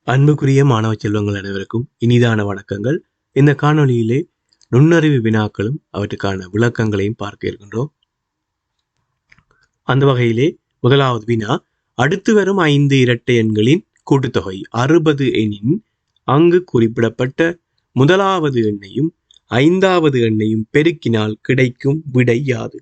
அன்புக்குரிய மாணவ செல்வங்கள் அனைவருக்கும் இனிதான வணக்கங்கள். இந்த காணொளியிலே நுண்ணறிவு வினாக்களும் அவற்றுக்கான விளக்கங்களையும் பார்க்க இருக்கின்றோம். அந்த வகையிலே முதலாவது வினா, அடுத்து வரும் 5 இரட்டை எண்களின் கூட்டுத்தொகை 60 எனின் அங்கு குறிப்பிடப்பட்ட முதலாவது எண்ணையும் 5வது எண்ணையும் பெருக்கினால் கிடைக்கும் விடை யாது?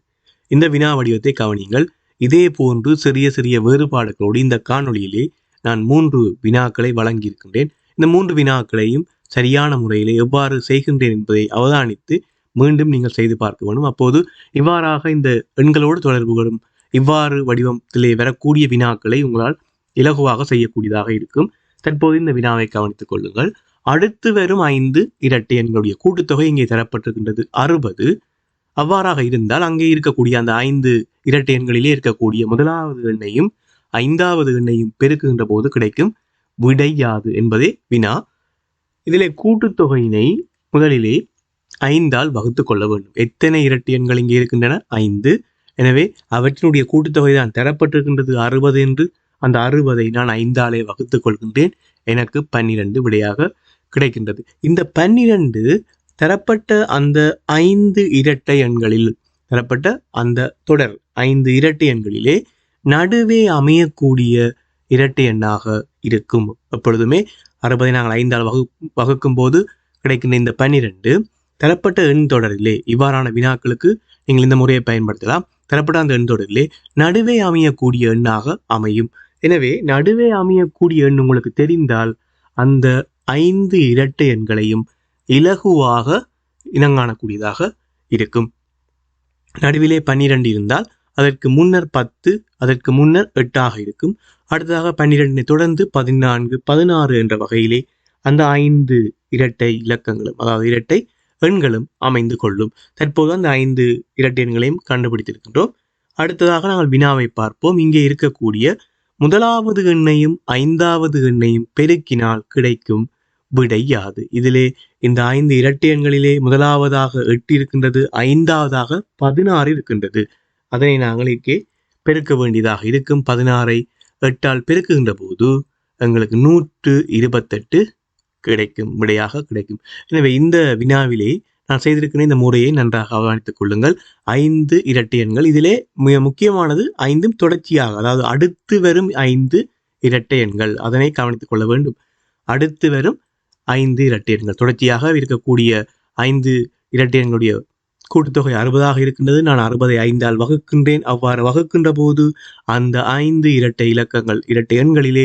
இந்த வினா வடிவத்தை கவனியுங்கள். இதே போன்று சிறிய சிறிய வேறுபாடுகளோடு இந்த காணொளியிலே நான் 3 வினாக்களை வழங்கியிருக்கின்றேன். இந்த 3 வினாக்களையும் சரியான முறையிலே எவ்வாறு செய்கின்றேன் என்பதை அவதானித்து மீண்டும் நீங்கள் செய்து பார்க்க வேண்டும். அப்போது இவ்வாறாக இந்த எண்களோடு தொடர்புகளும் இவ்வாறு வடிவத்திலே வரக்கூடிய வினாக்களை உங்களால் இலகுவாக செய்யக்கூடியதாக இருக்கும். தற்போது இந்த வினாவை கவனித்துக் கொள்ளுங்கள். அடுத்து வரும் 5 இரட்டை எண்களுடைய கூட்டுத்தொகை இங்கே தரப்பட்டிருக்கின்றது 60. அவ்வாறாக இருந்தால் அங்கே இருக்கக்கூடிய அந்த 5 இரட்டை எண்களிலே இருக்கக்கூடிய முதலாவது எண்ணையும் 5வது எண்ணையும் பெருக்குகின்ற போது கிடைக்கும் விடை யாது என்பதே வினா. இதிலே கூட்டுத்தொகையினை முதலிலே 5ஆல் வகுத்து கொள்ள வேண்டும். எத்தனை இரட்டை எண்கள் இங்கே இருக்கின்றன? 5. எனவே அவற்றினுடைய கூட்டுத்தொகை தான் தரப்பட்டிருக்கின்றது 60 என்று. அந்த 60ஐ நான் 5ஆலே வகுத்துக் கொள்கின்றேன். எனக்கு 12 விடையாக கிடைக்கின்றது. இந்த 12 தரப்பட்ட அந்த 5 இரட்டை எண்களில் தரப்பட்ட அந்த தொடர் 5 இரட்டை எண்களிலே நடுவே அமையக்கூடிய இரட்டை எண்ணாக இருக்கும். எப்பொழுதுமே 60ஐ நாங்கள் 5ஆல் வகுக்கும் போது கிடைக்கின்ற இந்த 12 தரப்பட்ட எண் தொடரிலே இவ்வாறான வினாக்களுக்கு நீங்கள் இந்த முறையை பயன்படுத்தலாம். தரப்பட்ட அந்த எண் தொடரிலே நடுவே அமையக்கூடிய எண்ணாக அமையும். எனவே நடுவே அமையக்கூடிய எண் உங்களுக்கு தெரிந்தால் அந்த 5 இரட்டை எண்களையும் இலகுவாக இனங்காணக்கூடியதாக இருக்கும். நடுவிலே 12 இருந்தால் அதற்கு முன்னர் 10, அதற்கு முன்னர் 8ஆக இருக்கும். அடுத்ததாக 12 தொடர்ந்து 14, 16 என்ற வகையிலே அந்த 5 இரட்டை இலக்கங்களும் அதாவது இரட்டை எண்களும் அமைந்து கொள்ளும். தற்போது அந்த 5 இரட்டை எண்களையும் கண்டுபிடித்திருக்கின்றோம். அடுத்ததாக நாங்கள் வினாவை பார்ப்போம். இங்கே இருக்கக்கூடிய முதலாவது எண்ணையும் 5வது எண்ணையும் பெருக்கினால் கிடைக்கும் விடை யாது? இதிலே இந்த 5 இரட்டை எண்களிலே முதலாவதாக 8 இருக்கின்றது, 5வதாக 16 இருக்கின்றது. அதனை நாங்கள் இங்கே பெருக்க வேண்டியதாக இருக்கும். 16ஐ 8ஆல் பெருக்குகின்ற போது எங்களுக்கு 128 கிடைக்கும், விடையாக கிடைக்கும். எனவே இந்த வினாவிலே நான் செய்திருக்கிற இந்த முறையை நன்றாக அவதானித்துக் கொள்ளுங்கள். 5 இரட்டை எண்கள், இதிலே மிக முக்கியமானது 5ம் தொடர்ச்சியாக, அதாவது அடுத்து வரும் 5 இரட்டை எண்கள், அதனை கவனித்துக் கொள்ள வேண்டும். அடுத்து வரும் 5 இரட்டை எண்கள் தொடர்ச்சியாக இருக்கக்கூடிய 5 இரட்டை எண்களுடைய கூட்டுத்தொகை 60ஆக இருக்கின்றது. நான் 60ஐ 5ஆல் வகுக்கின்றேன். அவ்வாறு வகுக்கின்ற போது அந்த 5 இரட்டை இலக்கங்கள் இரட்டை எண்களிலே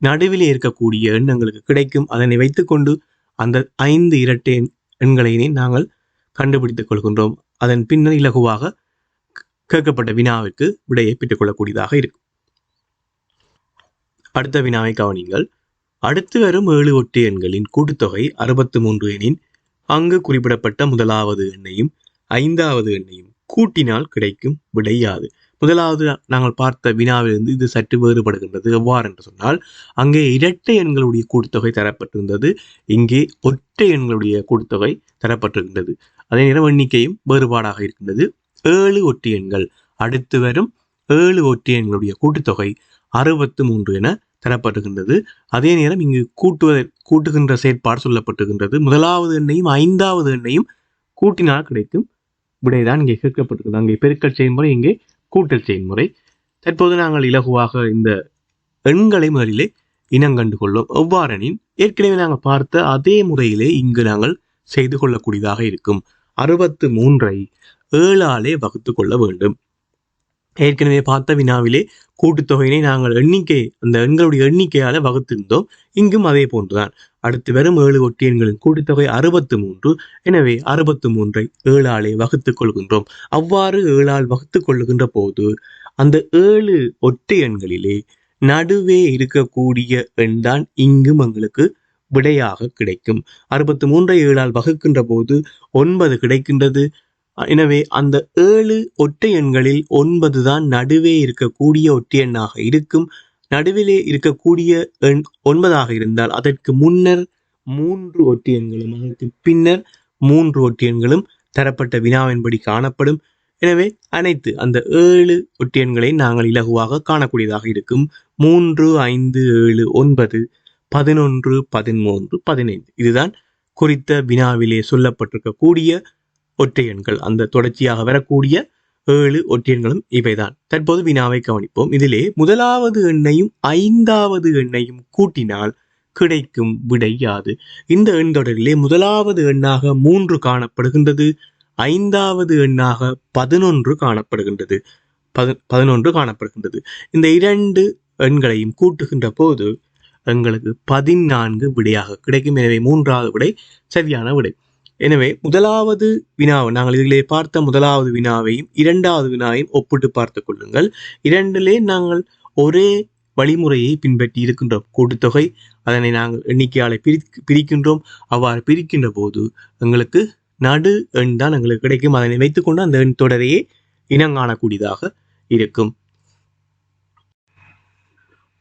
நடுவிலே இருக்கக்கூடிய எண்ணங்களுக்கு கிடைக்கும். அதனை வைத்துக்கொண்டு அந்த 5 இரட்டை எண்களினை நாங்கள் கண்டுபிடித்துக் கொள்கின்றோம். அதன் பின்னர் இலகுவாக கேட்கப்பட்ட வினாவிற்கு விடையை பெற்றுக் கொள்ளக்கூடியதாக இருக்கும். அடுத்த வினாவை கவனிங்கள். அடுத்து வரும் 7 ஒற்றை எண்களின் கூட்டுத்தொகை 63 எனின் அங்கு குறிப்பிடப்பட்ட முதலாவது எண்ணையும் 5வது எண்ணையும் கூட்டினால் கிடைக்கும் விடை யாது? முதலாவது நாங்கள் பார்த்த வினாவிலிருந்து இது சற்று வேறுபடுகின்றது. எவ்வாறு என்று சொன்னால், அங்கே இரட்டை எண்களுடைய கூட்டுத்தொகை தரப்பட்டிருந்தது, இங்கே ஒற்றை எண்களுடைய கூட்டுத்தொகை தரப்பட்டிருக்கின்றது. அதே நேரம் எண்ணிக்கையும் வேறுபாடாக இருக்கின்றது. 7 ஒற்றை எண்கள், அடுத்து வரும் 7 ஒற்றை எண்களுடைய கூட்டுத்தொகை 63 என தரப்பட்டுகின்றது. அதே நேரம் இங்கு கூட்டுகின்ற செயற்பாடு சொல்லப்பட்டிருக்கின்றது. முதலாவது எண்ணையும் 5வது எண்ணையும் கூட்டினால் கிடைக்கும் விடைதான் இங்கே கேட்கப்பட்டிருக்கிறது. அங்கே பெருக்கல் செயல்முறை, இங்கே கூட்டல் செயல்முறை. தற்போது நாங்கள் இலகுவாக இந்த எண்களை முதலிலே இனங்கண்டு கொள்ளும். எவ்வாறெனின் ஏற்கனவே நாங்கள் பார்த்த அதே முறையிலே இங்கு நாங்கள் செய்து கொள்ளக்கூடியதாக இருக்கும். 63ஐ 7ஆலே வகுத்து கொள்ள வேண்டும். ஏற்கனவே பார்த்த வினாவிலே கூட்டுத்தொகையினை நாங்கள் அந்த எண்களுடைய எண்ணிக்கையால வகுத்திருந்தோம். இங்கும் அதே போன்றுதான். அடுத்து வரும் 7 ஒற்றை எண்களின் கூட்டுத்தொகை 63. எனவே 63ஐ 7ஆலே வகுத்துக் கொள்கின்றோம். அவ்வாறு 7ஆல் வகுத்துக் கொள்ளுகின்ற போது அந்த 7 ஒற்றை எண்களிலே நடுவே இருக்கக்கூடிய எண் தான் இங்கும் எங்களுக்கு விடையாக கிடைக்கும். 63ஐ 7ஆல் வகுக்கின்ற போது 9 கிடைக்கின்றது. எனவே அந்த 7 ஒற்றை எண்களில் 9 தான் நடுவே இருக்கக்கூடிய ஒற்றை எண்ணாக இருக்கும். நடுவிலே இருக்கக்கூடிய எண் 9ஆக இருந்தால் அதற்கு முன்னர் 3 ஒற்றை எண்களும் அதற்கு பின்னர் 3 ஒற்றை எண்களும் தரப்பட்ட வினாவின்படி காணப்படும். எனவே அனைத்து அந்த 7 ஒற்றை எண்களை நாங்கள் இலகுவாக காணக்கூடியதாக இருக்கும். 3, 5, 7, 9, 11, 13, 15. இதுதான் குறித்த வினாவிலே சொல்லப்பட்டிருக்கக்கூடிய ஒற்றை எண்கள். அந்த தொடர்ச்சியாக வரக்கூடிய 7 ஒற்றையன்களும் இவைதான். தற்போது வினாவை கவனிப்போம். இதிலே முதலாவது எண்ணையும் 5வது எண்ணையும் கூட்டினால் கிடைக்கும் விடை யாது? இந்த எண் தொடரிலே முதலாவது எண்ணாக 3 காணப்படுகின்றது, 5வது எண்ணாக 11 காணப்படுகின்றது. 11 காணப்படுகின்றது. இந்த 2 எண்களையும் கூட்டுகின்ற போது எங்களுக்கு 14 விடையாக கிடைக்கும். எனவே 3வது விடை சரியான விடை. எனவே முதலாவது வினாவை நாங்கள் இதிலே பார்த்த முதலாவது வினாவையும் 2வது வினாவையும் ஒப்பிட்டு பார்த்து கொள்ளுங்கள். 2லே நாங்கள் ஒரே வழிமுறையை பின்பற்றி இருக்கின்றோம். கூட்டுத்தொகை, அதனை நாங்கள் எண்ணிக்கையாலே பிரிக்கின்றோம். அவ்வாறு பிரிக்கின்ற போது எங்களுக்கு நடு எண் தான் எங்களுக்கு கிடைக்கும். அதனை வைத்துக்கொண்டு அந்த எண் தொடரையே இனங்காணக்கூடியதாக இருக்கும்.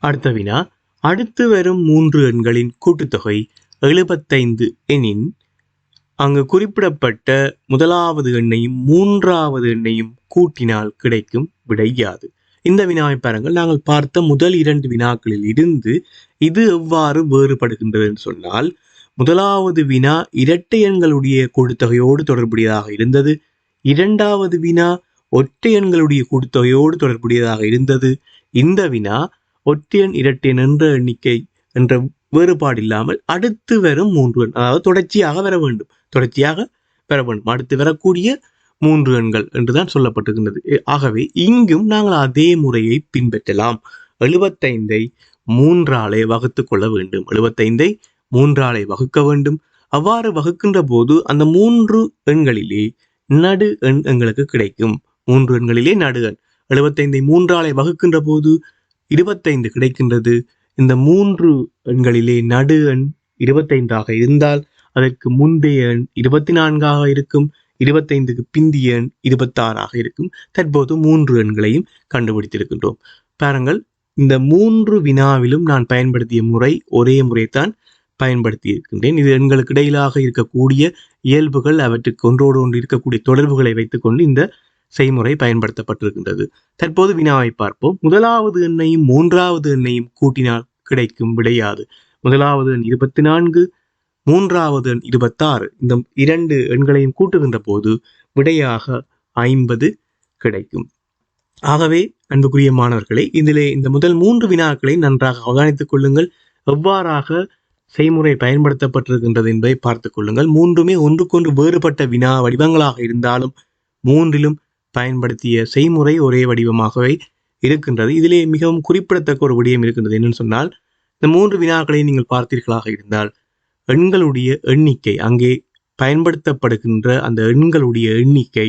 அடுத்த வினா, அடுத்து வரும் 3 எண்களின் கூட்டுத்தொகை 75 எனின் அங்கு குறிப்பிடப்பட்ட முதலாவது எண்ணையும் 3வது எண்ணையும் கூட்டினால் கிடைக்கும் விடை யாது? இந்த வினாவை பாருங்கள். நாங்கள் பார்த்த முதல் 2 வினாக்களில் இருந்து இது எவ்வாறு வேறுபடுகின்றது என்று சொன்னால், முதலாவது வினா இரட்டை எண்களுடைய கூட்டுத்தொகையோடு தொடர்புடையதாக இருந்தது. 2வது வினா ஒற்றை எண்களுடைய கூட்டுத்தொகையோடு தொடர்புடையதாக இருந்தது. இந்த வினா ஒற்றையன் இரட்டையன் என்ற எண்ணிக்கை என்ற வேறுபாடு இல்லாமல் அடுத்து வரும் 3 எண், அதாவது தொடர்ச்சியாக வர வேண்டும், அடுத்து வரக்கூடிய 3 எண்கள் என்றுதான் சொல்லப்பட்டிருக்கின்றது. ஆகவே இங்கும் நாங்கள் அதே முறையை பின்பற்றலாம். 75ஐ 3ஆலே வகுத்து கொள்ள வேண்டும். 75ஐ 3ஆலே வகுக்க வேண்டும். அவ்வாறு வகுக்கின்ற போது அந்த 3 எண்களிலே நடு எண் எங்களுக்கு கிடைக்கும். 3 எண்களிலே நடு எண். 75ஐ 3ஆலே வகுக்கின்ற போது 25 கிடைக்கின்றது. இந்த 3 எண்களிலே நடு எண் 25ஆக இருந்தால் அதற்கு முந்தைய எண் 24ஆக இருக்கும். 25க்கு பிந்திய எண் 26ஆக இருக்கும். தற்போது 3 எண்களையும் கண்டுபிடித்திருக்கின்றோம். பாருங்கள், இந்த 3 வினாவிலும் நான் பயன்படுத்திய முறை ஒரே முறைத்தான் பயன்படுத்தி இருக்கின்றேன். இது எண்களுக்கு இடையிலாக இருக்கக்கூடிய இயல்புகள், அவற்றுக்கு ஒன்றோடு ஒன்று இருக்கக்கூடிய தொடர்புகளை வைத்துக்கொண்டு இந்த செய்முறை பயன்படுத்தப்பட்டிருக்கின்றது. தற்போது வினாவை பார்ப்போம். முதலாவது எண்ணையும் 3வது எண்ணையும் கூட்டினால் கிடைக்கும் விடையாது? முதலாவது எண் 24, 3வது எண் 26. இந்த 2 எண்களையும் கூட்டுகின்ற போது விடையாக 50 கிடைக்கும். ஆகவே அன்புக்குரிய மாணவர்களை, இதிலே இந்த முதல் 3 வினாக்களை நன்றாக அவதானித்துக் கொள்ளுங்கள். எவ்வாறாக செய்முறை பயன்படுத்தப்பட்டிருக்கின்றது என்பதை பார்த்துக் கொள்ளுங்கள். 3மே ஒன்றுக்கொன்று வேறுபட்ட வினா வடிவங்களாக இருந்தாலும் 3லும் பயன்படுத்திய செய்முறை ஒரே வடிவமாகவே இருக்கின்றது. இதிலே மிகவும் குறிப்பிடத்தக்க ஒரு விடயம் இருக்கின்றது. என்னன்னு சொன்னால், இந்த 3 வினாக்களை நீங்கள் பார்த்தீர்களாக இருந்தால் எண்களுடைய எண்ணிக்கை, அங்கே பயன்படுத்தப்படுகின்ற அந்த எண்களுடைய எண்ணிக்கை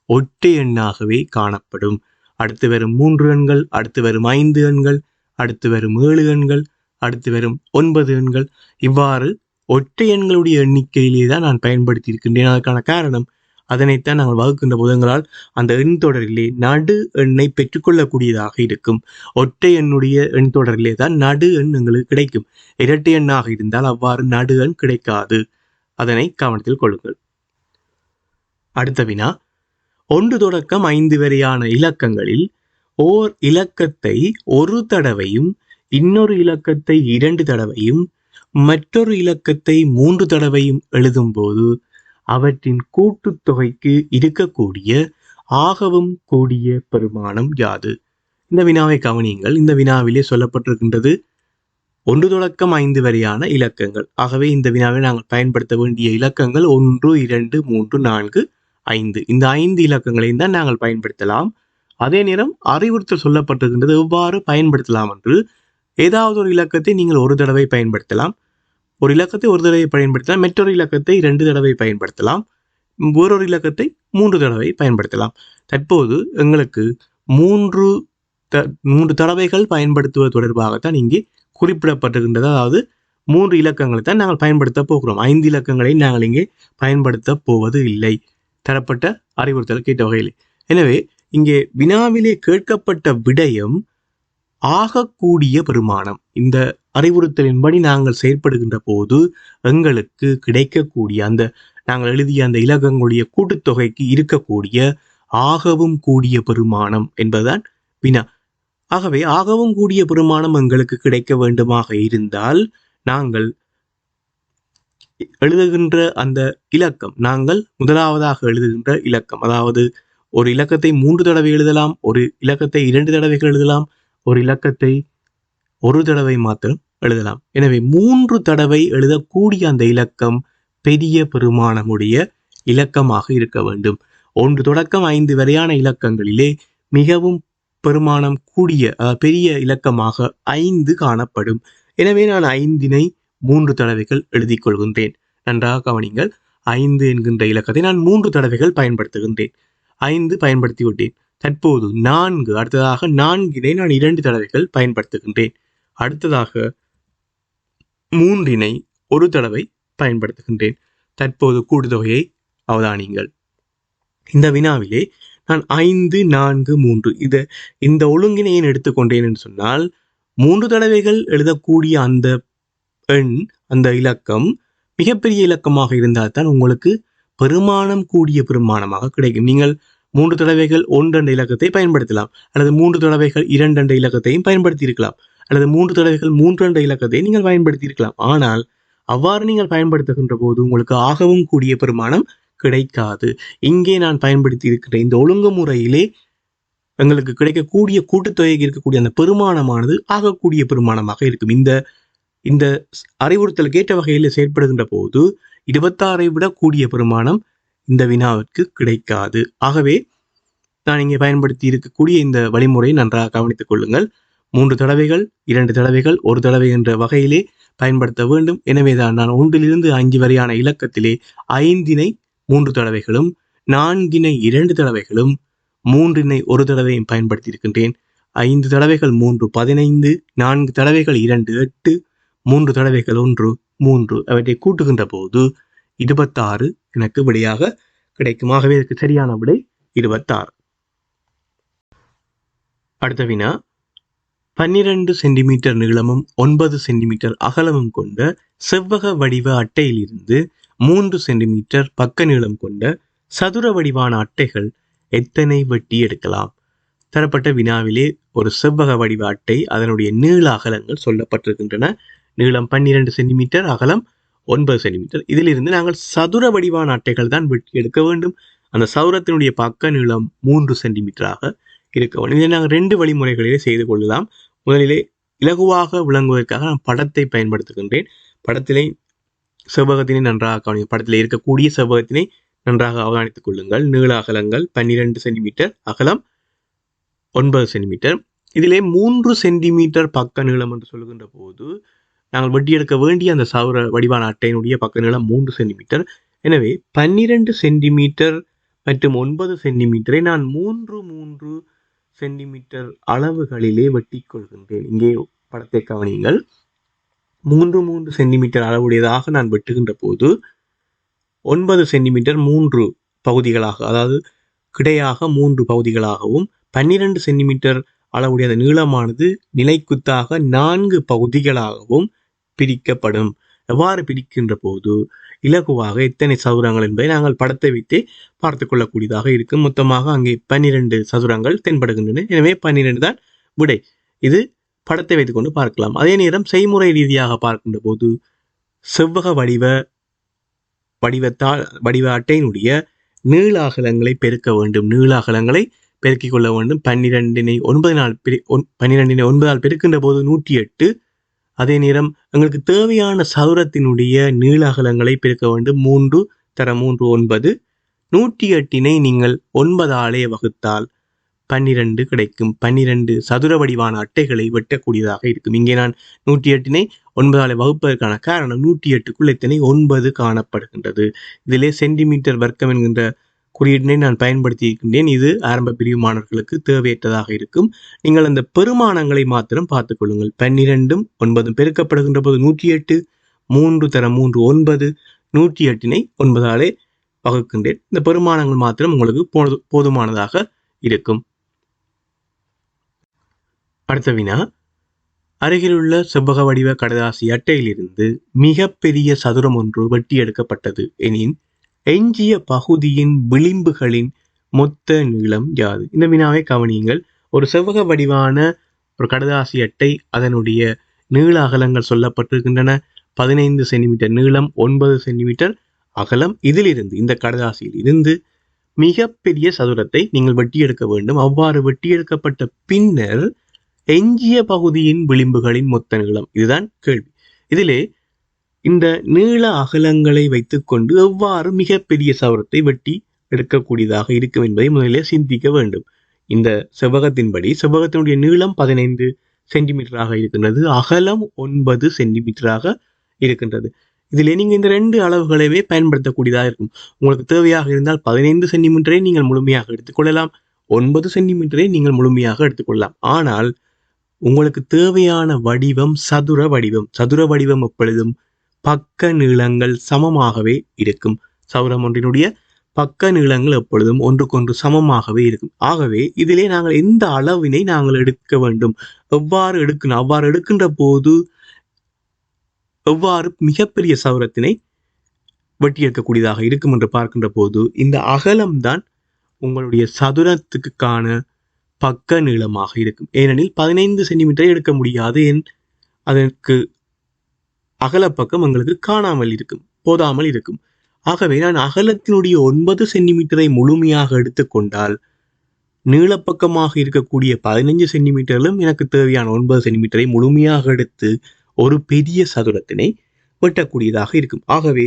ஒற்றை எண்ணாகவே காணப்படும். அடுத்து வரும் 3 எண்கள், அடுத்து வரும் 5 எண்கள், அடுத்து வரும் 7 எண்கள், அடுத்து வரும் 9 எண்கள், இவ்வாறு ஒற்றை எண்களுடைய எண்ணிக்கையிலே தான் நான் பயன்படுத்தி இருக்கின்றேன். அதற்கான காரணம், அதனைத்தான் நாங்கள் வகுக்கின்ற போதங்களால் அந்த எண் தொடரிலே நடு எண்ணை பெற்றுக்கொள்ளக்கூடியதாக இருக்கும். ஒற்றை எண்ணுடைய எண் தொடரிலே தான் நடு எண் எங்களுக்கு கிடைக்கும். இரட்டை எண்ணாக இருந்தால் அவ்வாறு நடு எண் கிடைக்காது. அதனை கவனத்தில் கொள்ளுங்கள். அடுத்த வினா, 1 தொடக்கம் 5 வரையான இலக்கங்களில் ஓர் இலக்கத்தை ஒரு தடவையும் இன்னொரு இலக்கத்தை 2 தடவையும் மற்றொரு இலக்கத்தை 3 தடவையும் எழுதும் போது அவற்றின் கூட்டுத்தொகைக்கு இருக்கக்கூடிய ஆகவும் கூடிய பெருமானம் யாது? இந்த வினாவை கவனியுங்கள். இந்த வினாவிலே சொல்லப்பட்டிருக்கின்றது 1 தொடக்கம் 5 வரையான இலக்கங்கள். ஆகவே இந்த வினாவை நாங்கள் பயன்படுத்த வேண்டிய இலக்கங்கள் 1, 2, 3, 4, 5. இந்த 5 இலக்கங்களையும் தான் நாங்கள் பயன்படுத்தலாம். அதே நேரம் அறிவுறுத்தல் சொல்லப்பட்டிருக்கின்றது எவ்வாறு பயன்படுத்தலாம் என்று. ஏதாவது ஒரு இலக்கத்தை நீங்கள் ஒரு தடவை பயன்படுத்தலாம், ஒரு இலக்கத்தை ஒரு தடவை பயன்படுத்தலாம், மற்றொரு இலக்கத்தை 2 தடவை பயன்படுத்தலாம், வேறொரு இலக்கத்தை 3 தடவை பயன்படுத்தலாம். தற்போது எங்களுக்கு 3 தடவைகள் பயன்படுத்துவது தொடர்பாகத்தான் இங்கே குறிப்பிடப்பட்டிருக்கின்றது. அதாவது 3 இலக்கங்களை தான் நாங்கள் பயன்படுத்த போகிறோம். 5 இலக்கங்களை நாங்கள் இங்கே பயன்படுத்த போவது இல்லை, தரப்பட்ட அறிவுறுத்தல் கேட்ட வகையில். எனவே இங்கே வினாவிலே கேட்கப்பட்ட விடயம் ஆகக்கூடிய பெருமானம். இந்த அறிவுறுத்தலின்படி நாங்கள் செயற்படுகின்ற போது எங்களுக்கு கிடைக்கக்கூடிய அந்த நாங்கள் எழுதிய அந்த இலக்கங்களுடைய கூட்டுத்தொகைக்கு இருக்கக்கூடிய ஆகவும் கூடிய பெருமானம் என்பதுதான் வினா. ஆகவே ஆகவும் கூடிய பெருமானம் எங்களுக்கு கிடைக்க வேண்டுமாக இருந்தால் நாங்கள் எழுதுகின்ற அந்த இலக்கம், நாங்கள் முதலாவதாக எழுதுகின்ற இலக்கம், அதாவது ஒரு இலக்கத்தை 3 தடவை எழுதலாம், ஒரு இலக்கத்தை 2 தடவைகள் எழுதலாம், ஒரு இலக்கத்தை ஒரு தடவை மாத்திரம் எழுதலாம். எனவே 3 தடவை எழுதக்கூடிய அந்த இலக்கம் பெரிய பெருமானமுடைய இலக்கமாக இருக்க வேண்டும். 1 தொடக்கம் 5 வரையான இலக்கங்களிலே மிகவும் பெருமானம் கூடிய பெரிய இலக்கமாக 5 காணப்படும். எனவே நான் 5-னை 3 தடவைகள் எழுதிக் கொள்கின்றேன். நன்றாக கவனிங்கள். 5 என்கின்ற இலக்கத்தை நான் 3 தடவைகள் பயன்படுத்துகின்றேன். 5 பயன்படுத்தி விட்டேன். தற்போது 4, அடுத்ததாக 4-னை நான் 2 தடவைகள் பயன்படுத்துகின்றேன். அடுத்ததாக 3-னை ஒரு தடவை பயன்படுத்துகின்றேன். தற்போது கூட்டுத்தொகையை அவதானியுங்கள். இந்த வினாவிலே நான் 5, 4, 3 இந்த ஒழுங்கினை ஏன் எடுத்துக்கொண்டேன் என்று சொன்னால், 3 தடவைகள் எழுதக்கூடிய அந்த எண், அந்த இலக்கம் மிகப்பெரிய இலக்கமாக இருந்தால் தான் உங்களுக்கு பெருமானம் கூடிய பெருமானமாக கிடைக்கும். நீங்கள் 3 தடவைகள் 1 என்ற இலக்கத்தை பயன்படுத்தலாம், அல்லது 3 தடவைகள் 2 என்ற இலக்கத்தையும் பயன்படுத்தி இருக்கலாம், அல்லது 3 தடவைகள் 3 என்ற இலக்கத்தை நீங்கள் பயன்படுத்தி இருக்கலாம். ஆனால் அவ்வாறு நீங்கள் பயன்படுத்துகின்ற போது உங்களுக்கு ஆகவும் கூடிய பெருமானம் கிடைக்காது. இங்கே நான் பயன்படுத்தி இருக்கின்ற இந்த ஒழுங்குமுறையிலே எங்களுக்கு கிடைக்கக்கூடிய கூட்டுத்தொகைக்கு இருக்கக்கூடிய அந்த பெருமானமானது ஆகக்கூடிய பெருமானமாக இருக்கும். இந்த அறிவுறுத்தலுக்கு ஏற்ற வகையில் செயற்படுகின்ற போது 26 விட கூடிய பெருமானம் இந்த வினாவிற்கு கிடைக்காது. ஆகவே நான் இங்கே பயன்படுத்தி இருக்கக்கூடிய இந்த வழிமுறையை நன்றாக கவனித்துக் கொள்ளுங்கள். 3 தடவைகள், 2 தடவைகள், 1 தடவை என்ற வகையிலே பயன்படுத்த வேண்டும். எனவேதான் நான் 1 to 5 வரையான இலக்கத்திலே 5-னை 3 தடவைகளும், 4-னை 2 தடவைகளும், 3-னை 1 தடவையும் பயன்படுத்தி இருக்கின்றேன். 5 தடவைகள் 3 15, 4 தடவைகள் 2 8, 3 தடவைகள் 1 3. அவற்றை கூட்டுகின்ற போது 26 எனக்கு விடையாக கிடைக்கும். ஆகவே இதற்கு சரியான விடை 26. அடுத்த வினா, 12 சென்டிமீட்டர் நீளமும் 9 சென்டிமீட்டர் அகலமும் கொண்ட செவ்வக வடிவ அட்டையிலிருந்து 3 சென்டிமீட்டர் பக்க நீளம் கொண்ட சதுர வடிவான அட்டைகள் எத்தனை வெட்டி எடுக்கலாம்? தரப்பட்ட வினாவிலே ஒரு செவ்வக வடிவ அட்டை, அதனுடைய நீள அகலங்கள் சொல்லப்பட்டிருக்கின்றன. நீளம் 12 சென்டிமீட்டர், அகலம் 9 சென்டிமீட்டர். இதிலிருந்து நாங்கள் சதுர வடிவான அட்டைகள் தான் வெட்டி எடுக்க வேண்டும். அந்த சதுரத்தினுடைய பக்க நீளம் 3 சென்டிமீட்டராக இருக்க வேண்டும். இதை நாங்கள் 2 வழிமுறைகளிலே செய்து கொள்ளலாம். முதலிலே இலகுவாக விளங்குவதற்காக நான் படத்தை பயன்படுத்துகின்றேன். படத்திலே செவ்வகத்தினை நன்றாக கவனி, படத்திலே இருக்கக்கூடிய செவ்வகத்தினை நன்றாக அவதானித்துக் கொள்ளுங்கள். நீள அகலங்கள் 12 சென்டிமீட்டர், அகலம் 9 சென்டிமீட்டர். இதிலே 3 சென்டிமீட்டர் பக்க நீளம் என்று சொல்லுகின்ற போது நாங்கள் வெட்டி எடுக்க வேண்டிய அந்த சதுர வடிவான அட்டையினுடைய பக்க நீளம் 3 சென்டிமீட்டர். எனவே 12 சென்டிமீட்டர் மற்றும் 9 சென்டிமீட்டரை நான் 3 சென்டிமீட்டர் அளவுகளிலே வெட்டி கொள்கின்றேன். இங்கே படத்தை கவனியுங்கள். 3 சென்டிமீட்டர் அளவுடையதாக நான் வெட்டுகின்ற போது 9 சென்டிமீட்டர் 3 பகுதிகளாக, அதாவது கிடையாக 3 பகுதிகளாகவும், 12 சென்டிமீட்டர் அளவுடைய அந்த நீளமானது நிலைக்குத்தாக 4 பகுதிகளாகவும் பிரிக்கப்படும். எவ்வாறு பிரிக்கின்ற போது இலகுவாக எத்தனை சதுரங்கள் என்பதை நாங்கள் படத்தை வைத்து பார்த்து கொள்ளக்கூடியதாக இருக்கும். மொத்தமாக அங்கே 12 சதுரங்கள் தென்படுகின்றன. எனவே 12 தான் விடை. இது படத்தை வைத்துக்கொண்டு பார்க்கலாம். அதே நேரம் செய்முறை ரீதியாக பார்க்கின்ற போது செவ்வக வடிவ அட்டையினுடைய நீள அகலங்களை பெருக்க வேண்டும். நீள அகலங்களை பெருக்கிக் கொள்ள வேண்டும். 12-னை 9 பெருக்கின்ற போது 108. அதே நேரம் எங்களுக்கு தேவையான சதுரத்தினுடைய நீள அகலங்களை பெருக்க வேண்டும். 3 தர 3 9. 108-னை நீங்கள் 9 வகுத்தால் 12 கிடைக்கும். 12 சதுர வடிவான அட்டைகளை வெட்டக்கூடியதாக இருக்கும். இங்கே நான் 108-னை 9 வகுப்பதற்கான காரணம் 108க்குள் எத்தனை 9 காணப்படுகின்றது. இதிலே சென்டிமீட்டர் வர்க்கம் என்கின்ற குறியீட்டினை நான் பயன்படுத்தி இருக்கின்றேன். இது ஆரம்ப பிரிவு மாணவர்களுக்கு தேவையற்றதாக இருக்கும். நீங்கள் அந்த பெருமானங்களை மாத்திரம் பார்த்துக் கொள்ளுங்கள். 12 9 பெருக்கப்படுகின்ற போது 108, 3 தர 3 9, 108-னை 9 வகுக்கின்றேன். இந்த பெருமானங்கள் மாத்திரம் உங்களுக்கு போதுமானதாக இருக்கும். அடுத்த வினா, அருகிலுள்ள செவ்வக வடிவ கடதாசி அட்டையிலிருந்து மிகப்பெரிய சதுரம் ஒன்று வெட்டி எடுக்கப்பட்டது எனின் எஞ்சிய பகுதியின் விளிம்புகளின் மொத்த நீளம் யாது? இந்த வினாவை கவனியுங்கள். ஒரு செவ்வக வடிவான ஒரு கடதாசி அட்டை, அதனுடைய நீள அகலங்கள் சொல்லப்பட்டிருக்கின்றன. 15 சென்டிமீட்டர் நீளம், 9 சென்டிமீட்டர் அகலம். இதிலிருந்து இந்த கடதாசியில் இருந்து மிகப்பெரிய சதுரத்தை நீங்கள் வெட்டியெடுக்க வேண்டும். அவ்வாறு வெட்டியெடுக்கப்பட்ட பின்னர் எஞ்சிய பகுதியின் விளிம்புகளின் மொத்த நீளம், இதுதான் கேள்வி. இதிலே இந்த நீள அகலங்களை வைத்துக்கொண்டு எவ்வாறு மிகப்பெரிய சதுரத்தை வெட்டி எடுக்கக்கூடியதாக இருக்கும் என்பதை முதலில் சிந்திக்க வேண்டும். இந்த செவ்வகத்தின்படி செவ்வகத்தினுடைய நீளம் 15 சென்டிமீட்டராக இருக்கின்றது, அகலம் 9 சென்டிமீட்டராக இருக்கின்றது. இதில் நீங்கள் இந்த 2 அளவுகளவே பயன்படுத்தக்கூடியதாக இருக்கும். உங்களுக்கு தேவையாக இருந்தால் 15 சென்டிமீட்டரை நீங்கள் முழுமையாக எடுத்துக்கொள்ளலாம், 9 சென்டிமீட்டரை நீங்கள் முழுமையாக எடுத்துக்கொள்ளலாம். ஆனால் உங்களுக்கு தேவையான வடிவம் சதுர வடிவம். சதுர வடிவம் எப்பொழுதும் பக்க நீளங்கள் சமமாகவே இருக்கும். சதுரம் ஒன்றினுடைய பக்க நீளங்கள் எப்பொழுதும் ஒன்றுக்கொன்று சமமாகவே இருக்கும். ஆகவே இதிலே நாங்கள் எந்த அளவினை நாங்கள் எடுக்க வேண்டும், எவ்வாறு எடுக்கணும், அவ்வாறு எடுக்கின்ற போது எவ்வாறு மிகப்பெரிய சதுரத்தினை வெட்டி எடுக்கக்கூடியதாக இருக்கும் என்று பார்க்கின்ற போது இந்த அகலம்தான் உங்களுடைய சதுரத்துக்கான பக்க நீளமாக இருக்கும். ஏனெனில் 15 சென்டிமீட்டரை எடுக்க முடியாது, அதற்கு அகலப்பக்கம் எங்களுக்கு காணாமல் இருக்கும், போதாமல் இருக்கும். ஆகவே நான் அகலத்தினுடைய 9 சென்டிமீட்டரை முழுமையாக எடுத்துக்கொண்டால் நீளப்பக்கமாக இருக்கக்கூடிய 15 சென்டிமீட்டரிலும் எனக்கு தேவையான 9 சென்டிமீட்டரை முழுமையாக எடுத்து ஒரு பெரிய சதுரத்தினை வெட்டக்கூடியதாக இருக்கும். ஆகவே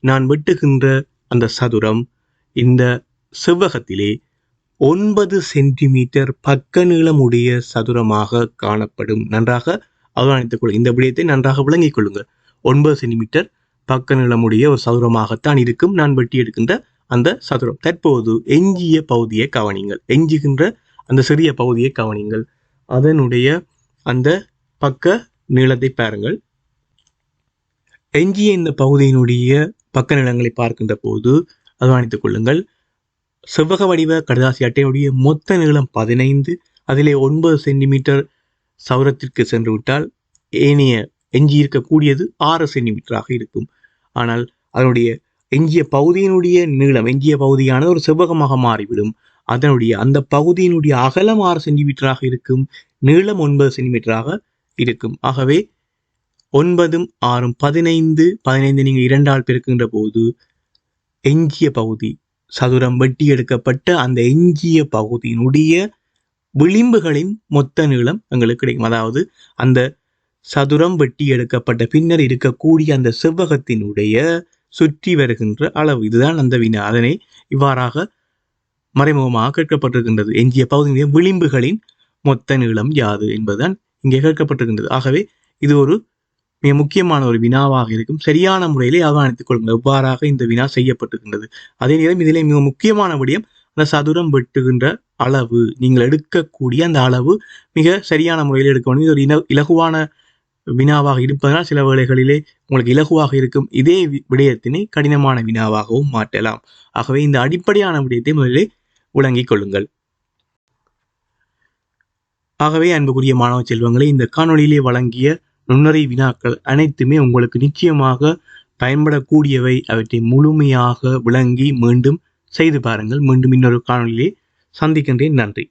நான் வெட்டுகின்ற அந்த சதுரம் இந்த செவ்வகத்திலே 9 சென்டிமீட்டர் பக்க நீளமுடைய சதுரமாக காணப்படும். நன்றாக அவதானித்துக் கொள்ளுங்கள், இந்த விடயத்தை நன்றாக விளங்கிக் கொள்ளுங்கள். 9 சென்டிமீட்டர் பக்க நீளமுடைய ஒரு சதுரமாகத்தான் இருக்கும் நான் வெட்டி எடுக்கின்ற அந்த சதுரம். தற்போது எஞ்சிய பகுதியை கவனிங்கள், எஞ்சுகின்ற அந்த சிறிய பகுதியை கவனிங்கள், அதனுடைய அந்த பக்க நீளத்தை பாருங்கள். எஞ்சிய இந்த பகுதியினுடைய பக்க நீளங்களை பார்க்கின்ற போது அவதானித்துக் கொள்ளுங்கள், செவ்வக வடிவ கடதாசி அட்டையுடைய மொத்த நீளம் 15, அதிலே 9 சென்டிமீட்டர் சதுரத்திற்கு சென்று விட்டால் ஏனைய எஞ்சி இருக்கக்கூடியது 6 சென்டிமீட்டராக இருக்கும். ஆனால் அதனுடைய எஞ்சிய பகுதியினுடைய நீளம், எஞ்சிய பகுதியான ஒரு செவ்வகமாக மாறிவிடும். அதனுடைய அந்த பகுதியினுடைய அகலம் 6 சென்டிமீட்டராக இருக்கும், நீளம் 9 சென்டிமீட்டராக இருக்கும். ஆகவே 9 6 15, 15 நீங்கள் 2ஆல் பெருக்கின்ற போது எஞ்சிய பகுதி சதுரம் வெட்டி எடுக்கப்பட்ட அந்த எஞ்சிய பகுதியினுடைய விளிம்புகளின் மொத்த நீளம் எங்களுக்கு கிடைக்கும். அதாவது அந்த சதுரம் வெட்டி எடுக்கப்பட்ட பின்னர் இருக்கக்கூடிய அந்த செவ்வகத்தினுடைய சுற்றி வருகின்ற அளவு, இதுதான் அந்த வினா. அதனை இவ்வாறாக மறைமுகமாக கேட்கப்பட்டிருக்கின்றது. எஞ்சிய பகுதியினுடைய விளிம்புகளின் மொத்த நீளம் யாது என்பதுதான் இங்கே கேட்கப்பட்டிருக்கின்றது. ஆகவே இது ஒரு மிக முக்கியமான ஒரு வினாவாக இருக்கும். சரியான முறையிலே அவதானித்துக் கொள்ளுங்கள் எவ்வாறாக இந்த வினா செய்யப்பட்டிருக்கின்றது. அதே நேரம் இதிலே மிக முக்கியமான விடயம் அந்த சதுரம் வெட்டுகின்ற அளவு, நீங்கள் எடுக்கக்கூடிய அந்த அளவு மிக சரியான முறையில் எடுக்க வேண்டும். இது ஒரு இலகுவான வினாவாக இருப்பதனால் சில வேளைகளிலே உங்களுக்கு இலகுவாக இருக்கும் இதே விடயத்தினை கடினமான வினாவாகவும் மாற்றலாம். ஆகவே இந்த அடிப்படையான விடயத்தை முதலிலே விளங்கிக் கொள்ளுங்கள். ஆகவே அன்புக்குரிய மாணவ செல்வங்களை, இந்த காணொளியிலே வழங்கிய நுண்ணறி வினாக்கள் அனைத்துமே உங்களுக்கு நிச்சயமாக பயன்படக்கூடியவை. அவற்றை முழுமையாக விளங்கி மீண்டும் செய்து பாருங்கள். மீண்டும் இன்னொரு காணொளியிலே சந்திக்கின்றேன். நன்றி.